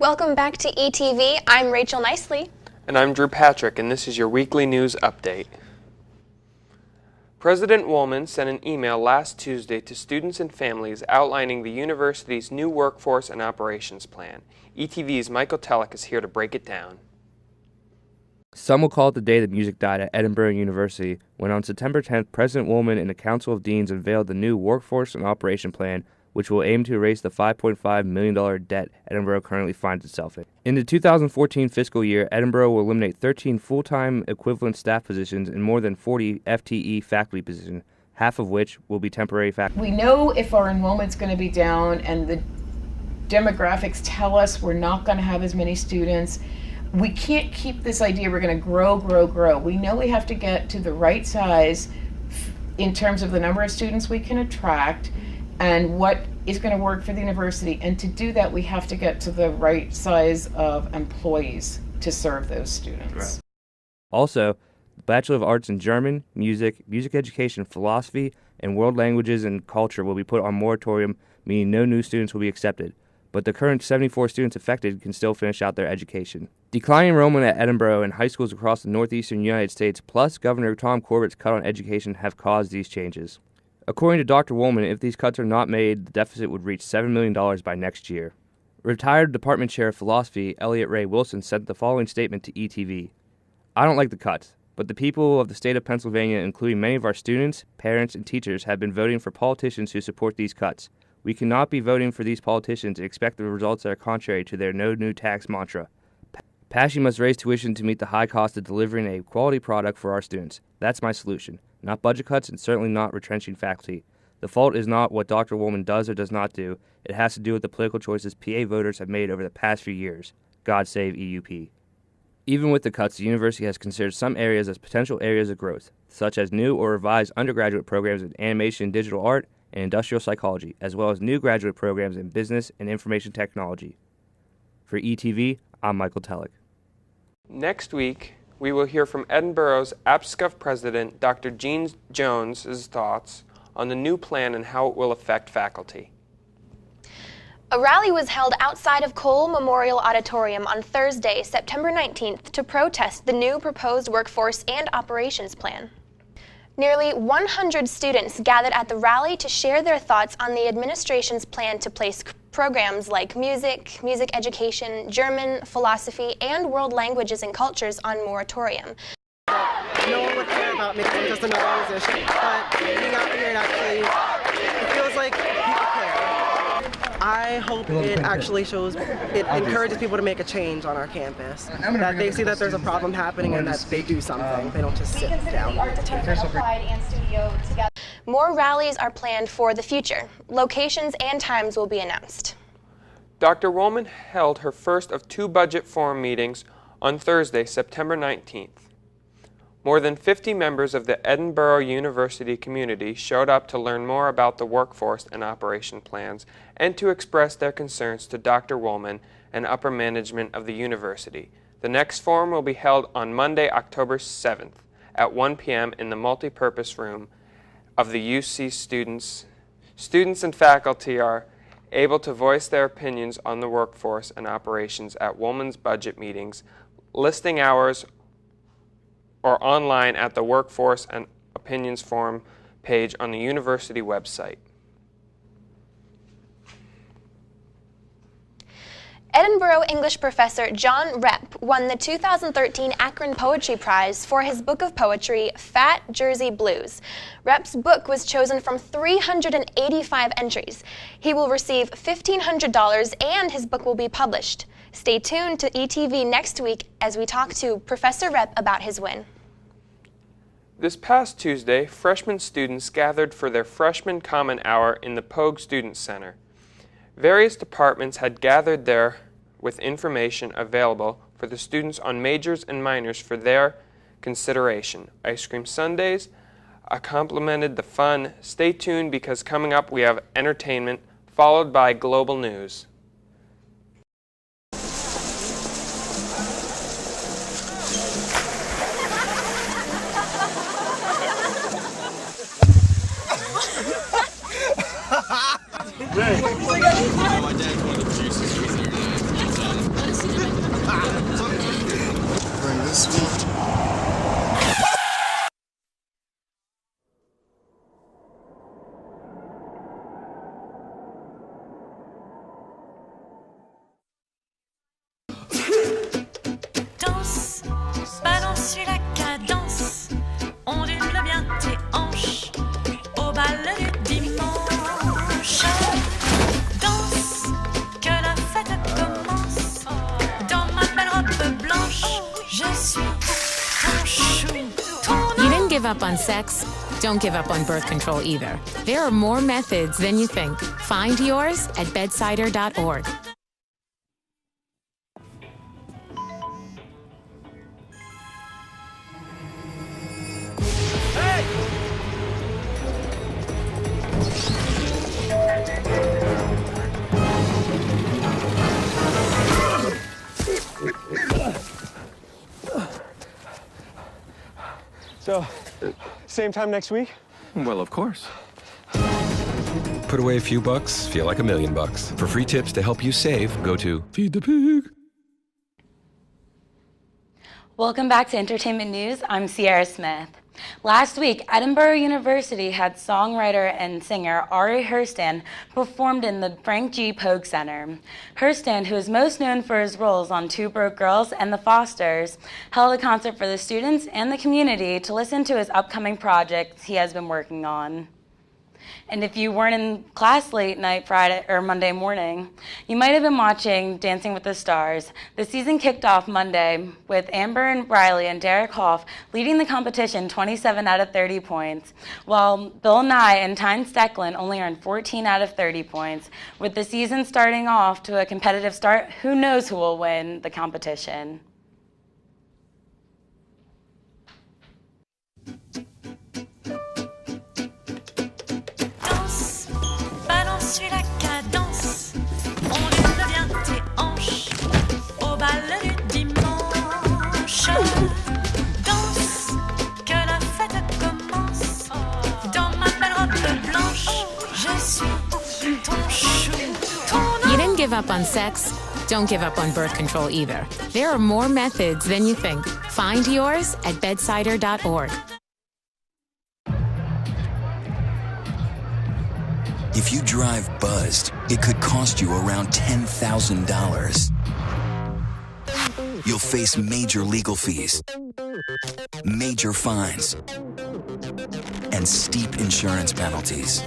Welcome back to ETV. I'm Rachel Nicely. And I'm Drew Patrick, and this is your weekly news update. President Woolman sent an email last Tuesday to students and families outlining the university's new workforce and operations plan. ETV's Michael Telek is here to break it down. Some will call it the day that music died at Edinboro University, when on September 10th, President Woolman and the Council of Deans unveiled the new workforce and operation plan, which will aim to erase the $5.5 million debt Edinboro currently finds itself in. In the 2014 fiscal year, Edinboro will eliminate 13 full-time equivalent staff positions and more than 40 FTE faculty positions, half of which will be temporary faculty. We know if our enrollment's going to be down and the demographics tell us we're not going to have as many students. We can't keep this idea we're going to grow. We know we have to get to the right size in terms of the number of students we can attract and what is going to work for the university. And to do that, we have to get to the right size of employees to serve those students. Right. Also, the Bachelor of Arts in German, Music Education, Philosophy, and World Languages and Culture will be put on moratorium, meaning no new students will be accepted. But the current 74 students affected can still finish out their education. Declining enrollment at Edinboro and high schools across the northeastern United States, plus Governor Tom Corbett's cut on education, have caused these changes. According to Dr. Woolman, if these cuts are not made, the deficit would reach $7 million by next year. Retired Department Chair of Philosophy, Elliot Ray Wilson, sent the following statement to ETV. I don't like the cuts, but the people of the state of Pennsylvania, including many of our students, parents, and teachers, have been voting for politicians who support these cuts. We cannot be voting for these politicians and expect the results that are contrary to their no new tax mantra. PASSHE must raise tuition to meet the high cost of delivering a quality product for our students. That's my solution. Not budget cuts and certainly not retrenching faculty. The fault is not what Dr. Woolman does or does not do. It has to do with the political choices PA voters have made over the past few years. God save EUP. Even with the cuts, the university has considered some areas as potential areas of growth, such as new or revised undergraduate programs in animation and digital art and industrial psychology, as well as new graduate programs in business and information technology. For ETV, I'm Michael Telek. Next week, we will hear from Edinboro's APSCUF president, Dr. Gene Jones' thoughts on the new plan and how it will affect faculty. A rally was held outside of Cole Memorial Auditorium on Thursday, September 19th, to protest the new proposed workforce and operations plan. Nearly 100 students gathered at the rally to share their thoughts on the administration's plan to place programs like music education, German, philosophy, and world languages and cultures on moratorium. No one would care about making just another organization, but being out here, it feels like people care. I hope it actually shows, it encourages people to make a change on our campus, that they see that there's a problem happening and that they do something. They don't just sit down. More rallies are planned for the future. Locations and times will be announced. Dr. Woolman held her first of 2 budget forum meetings on Thursday, September 19th. More than 50 members of the Edinboro University community showed up to learn more about the workforce and operation plans and to express their concerns to Dr. Woolman and upper management of the university. The next forum will be held on Monday, October 7th at 1 p.m. in the multipurpose room of the UC students. Students and faculty are able to voice their opinions on the workforce and operations at Woolman's budget meetings, listing hours, or online at the Workforce and Opinions Forum page on the university website. Edinboro English professor John Repp won the 2013 Akron Poetry Prize for his book of poetry, Fat Jersey Blues. Repp's book was chosen from 385 entries. He will receive $1,500 and his book will be published. Stay tuned to ETV next week as we talk to Professor Repp about his win. This past Tuesday, freshman students gathered for their Freshman Common Hour in the Pogue Student Center. Various departments had gathered there with information available for the students on majors and minors for their consideration. Ice cream sundaes complemented the fun. Stay tuned because coming up we have entertainment followed by global news. My dad's one of the juices. Bring this one. Danse, balance la cadence, ondule bien tes hanches au bal du dimanche. Danse, que la fête commence. Dans ma belle robe blanche, je suis ton chou. You didn't give up on sex. Don't give up on birth control either. There are more methods than you think. Find yours at bedsider.org. So, same time next week? Well, of course. Put away a few bucks, feel like $1 million. For free tips to help you save, go to Feed the Pig. Welcome back to Entertainment News. I'm Ciara Smith. Last week, Edinboro University had songwriter and singer Ari Hurston performed in the Frank G. Pogue Center. Hurston, who is most known for his roles on Two Broke Girls and The Fosters, held a concert for the students and the community to listen to his upcoming projects he has been working on. And if you weren't in class late night Friday or Monday morning, you might have been watching Dancing with the Stars. The season kicked off Monday with Amber and Riley and Derek Hoff leading the competition 27 out of 30 points, while Bill Nye and Tyne Stecklin only earned 14 out of 30 points. With the season starting off to a competitive start, who knows who will win the competition? Suis la cadence, ondule bien tes hanches au bal du dimanche. Danse, que la fête commence. Dans ma belle robe blanche, je suis ton chou. You didn't give up on sex. Don't give up on birth control either. There are more methods than you think. Find yours at bedsider.org. If you drive buzzed, it could cost you around $10,000. You'll face major legal fees, major fines, and steep insurance penalties.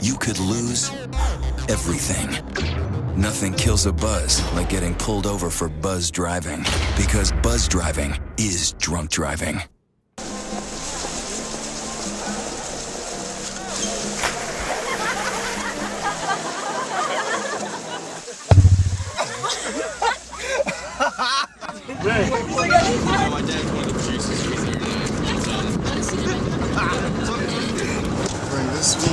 You could lose everything. Nothing kills a buzz like getting pulled over for buzz driving, because buzz driving is drunk driving. Bring this one.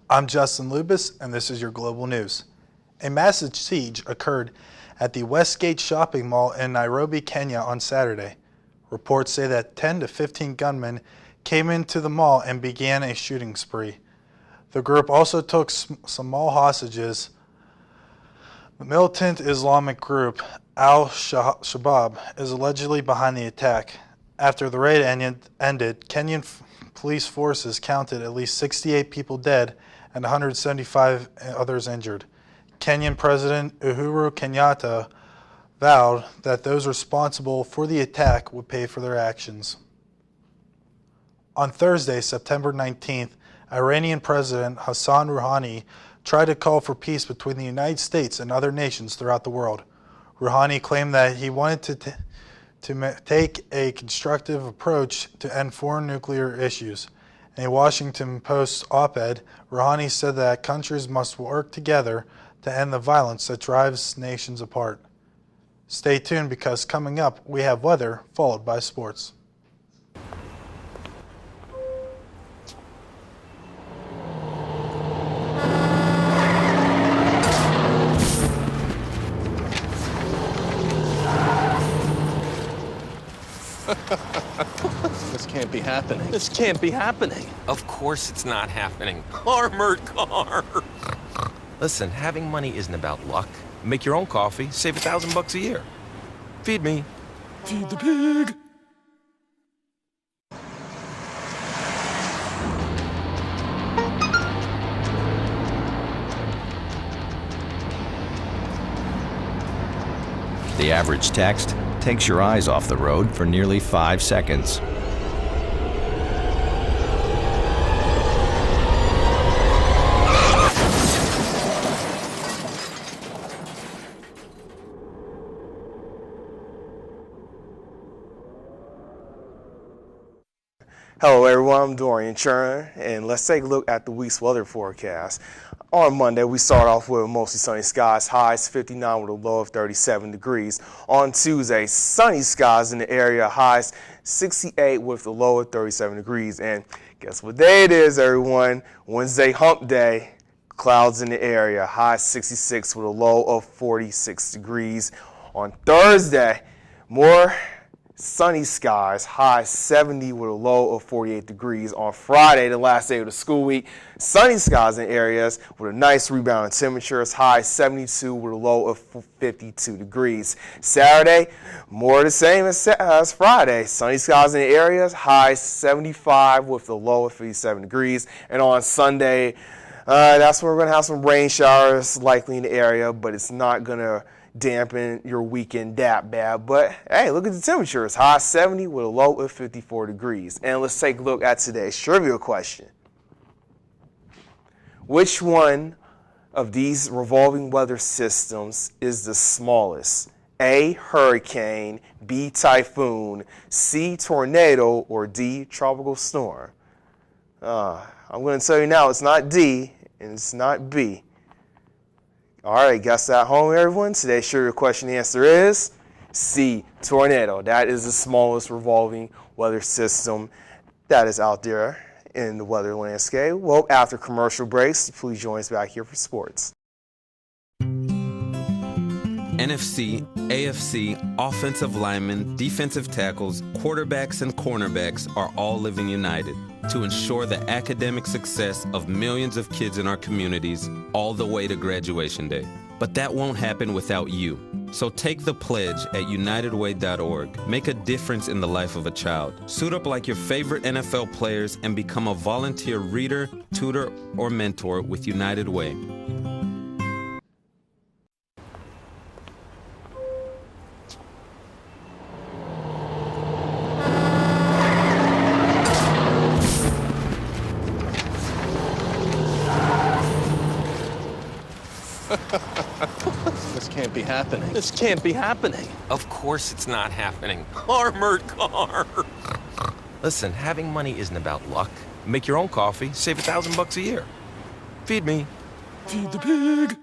I'm Justin Lubas, and this is your Global News. A massive siege occurred at the Westgate Shopping Mall in Nairobi, Kenya on Saturday. Reports say that 10 to 15 gunmen came into the mall and began a shooting spree. The group also took some mall hostages. The militant Islamic group Al-Shabaab is allegedly behind the attack. After the raid ended, Kenyan police forces counted at least 68 people dead and 175 others injured. Kenyan President Uhuru Kenyatta vowed that those responsible for the attack would pay for their actions. On Thursday, September 19th, Iranian President Hassan Rouhani tried to call for peace between the United States and other nations throughout the world. Rouhani claimed that he wanted to take a constructive approach to end foreign nuclear issues. In a Washington Post op-ed, Rouhani said that countries must work together to end the violence that drives nations apart. Stay tuned, because coming up, we have weather followed by sports. can't be happening. This can't be happening. Of course it's not happening. Armored car. Listen, having money isn't about luck. Make your own coffee, save $1,000 a year. Feed me. Feed the pig. The average text takes your eyes off the road for nearly 5 seconds. Hello everyone, I'm Dorean Churn, and let's take a look at the week's weather forecast. On Monday, we start off with mostly sunny skies, highs 59 with a low of 37 degrees. On Tuesday, sunny skies in the area, highs 68 with a low of 37 degrees. And guess what day it is, everyone? Wednesday, hump day, clouds in the area, highs 66 with a low of 46 degrees. On Thursday, more sunny skies, high 70 with a low of 48 degrees. On Friday, the last day of the school week, sunny skies in areas with a nice rebound in temperatures, high 72 with a low of 52 degrees. Saturday, more of the same as Friday. Sunny skies in the areas, high 75 with a low of 57 degrees. And on Sunday, that's when we're going to have some rain showers likely in the area, but it's not going to dampen your weekend that bad. But hey, look at the temperatures, high 70 with a low of 54 degrees. And let's take a look at today's trivia question. Which one of these revolving weather systems is the smallest? A, hurricane, B, typhoon, C, tornado, or D, tropical storm? I'm going to tell you now, it's not D and it's not B. All right, guess at home, everyone. Today's trivia question answer is C, tornado. That is the smallest revolving weather system that is out there in the weather landscape. Well, after commercial breaks, please join us back here for sports. NFC, AFC, offensive linemen, defensive tackles, quarterbacks, and cornerbacks are all living united to ensure the academic success of millions of kids in our communities all the way to graduation day. But that won't happen without you. So take the pledge at unitedway.org. Make a difference in the life of a child. Suit up like your favorite NFL players and become a volunteer reader, tutor, or mentor with United Way. This can't be happening. This can't be happening. Of course it's not happening. Armored car. Listen, having money isn't about luck. Make your own coffee, save $1,000 a year. Feed me. Feed the pig.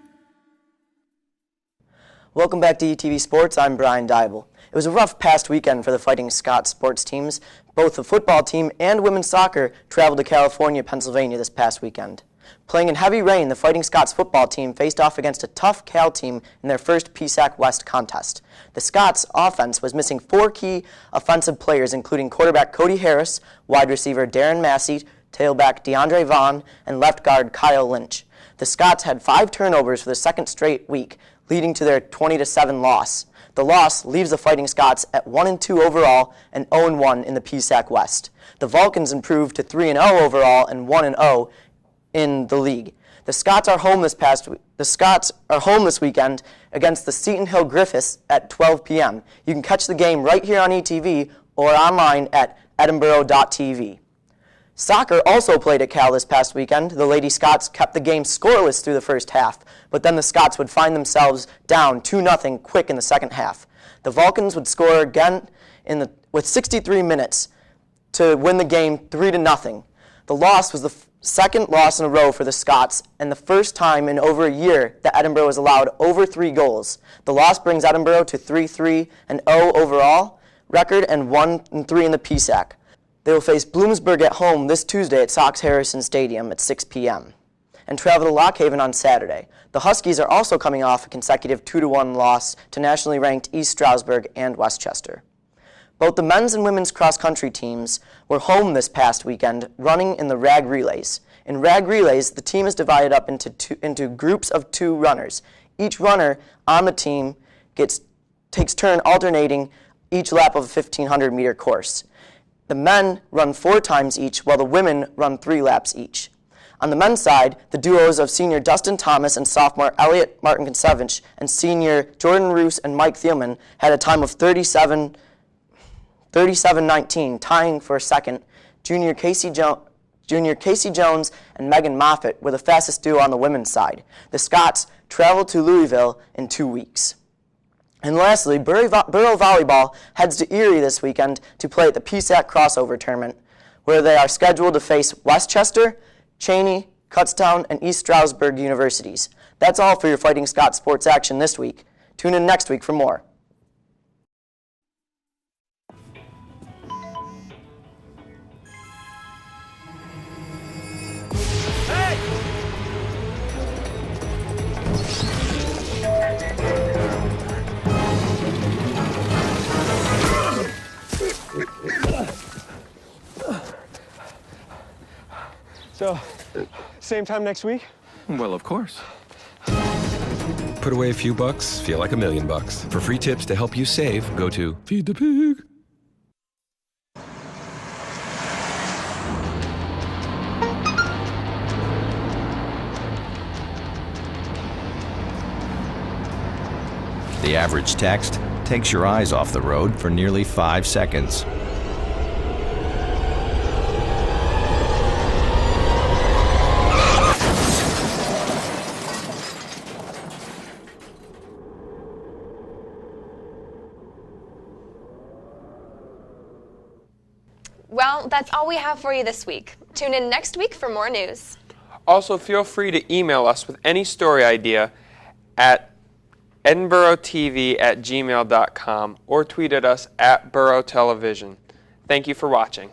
Welcome back to ETV Sports. I'm Bryan Deibel. It was a rough past weekend for the Fighting Scots sports teams. Both the football team and women's soccer traveled to California, Pennsylvania this past weekend. Playing in heavy rain, the Fighting Scots football team faced off against a tough Cal team in their first PSAC West contest. The Scots offense was missing 4 key offensive players, including quarterback Cody Harris, wide receiver Darren Massey, tailback DeAndre Vaughn, and left guard Kyle Lynch. The Scots had 5 turnovers for the second straight week, leading to their 20-7 loss. The loss leaves the Fighting Scots at 1-2 overall and 0-1 in the PSAC West. The Vulcans improved to 3-0 overall and 1-0 in the league. The Scots are home this weekend against the Seton Hill Griffiths at 12 p.m. You can catch the game right here on ETV or online at edinboro.tv. Soccer also played at Cal this past weekend. The Lady Scots kept the game scoreless through the first half, but then the Scots would find themselves down 2-0 quick in the second half. The Vulcans would score again with 63 minutes to win the game 3-0. The loss was the second loss in a row for the Scots and the first time in over a year that Edinboro has allowed over 3 goals. The loss brings Edinboro to 3-3-0 overall record and 1-3 in the PSAC. They will face Bloomsburg at home this Tuesday at Sox Harrison Stadium at 6 p.m. and travel to Lock Haven on Saturday. The Huskies are also coming off a consecutive 2-1 loss to nationally ranked East Stroudsburg and Westchester. Both the men's and women's cross-country teams were home this past weekend running in the rag relays. In rag relays, the team is divided up into groups of 2 runners. Each runner on the team takes turn alternating each lap of a 1,500-meter course. The men run 4 times each, while the women run 3 laps each. On the men's side, the duos of senior Dustin Thomas and sophomore Elliot Martin-Kinsevich and senior Jordan Roos and Mike Thielman had a time of 37:19, tying for second. Junior Casey Jones and Megan Moffitt were the fastest duo on the women's side. The Scots traveled to Louisville in 2 weeks. And lastly, Borough Volleyball heads to Erie this weekend to play at the PSAC Crossover Tournament, where they are scheduled to face Westchester, Cheney, Kutztown, and East Stroudsburg universities. That's all for your Fighting Scots sports action this week. Tune in next week for more. So, same time next week? Well, of course. Put away a few bucks, feel like $1 million. For free tips to help you save, go to Feed the Pig. The average text takes your eyes off the road for nearly 5 seconds. Well, that's all we have for you this week. Tune in next week for more news. Also, feel free to email us with any story idea at edinborotv@gmail.com or tweet at us at Borough Television. Thank you for watching.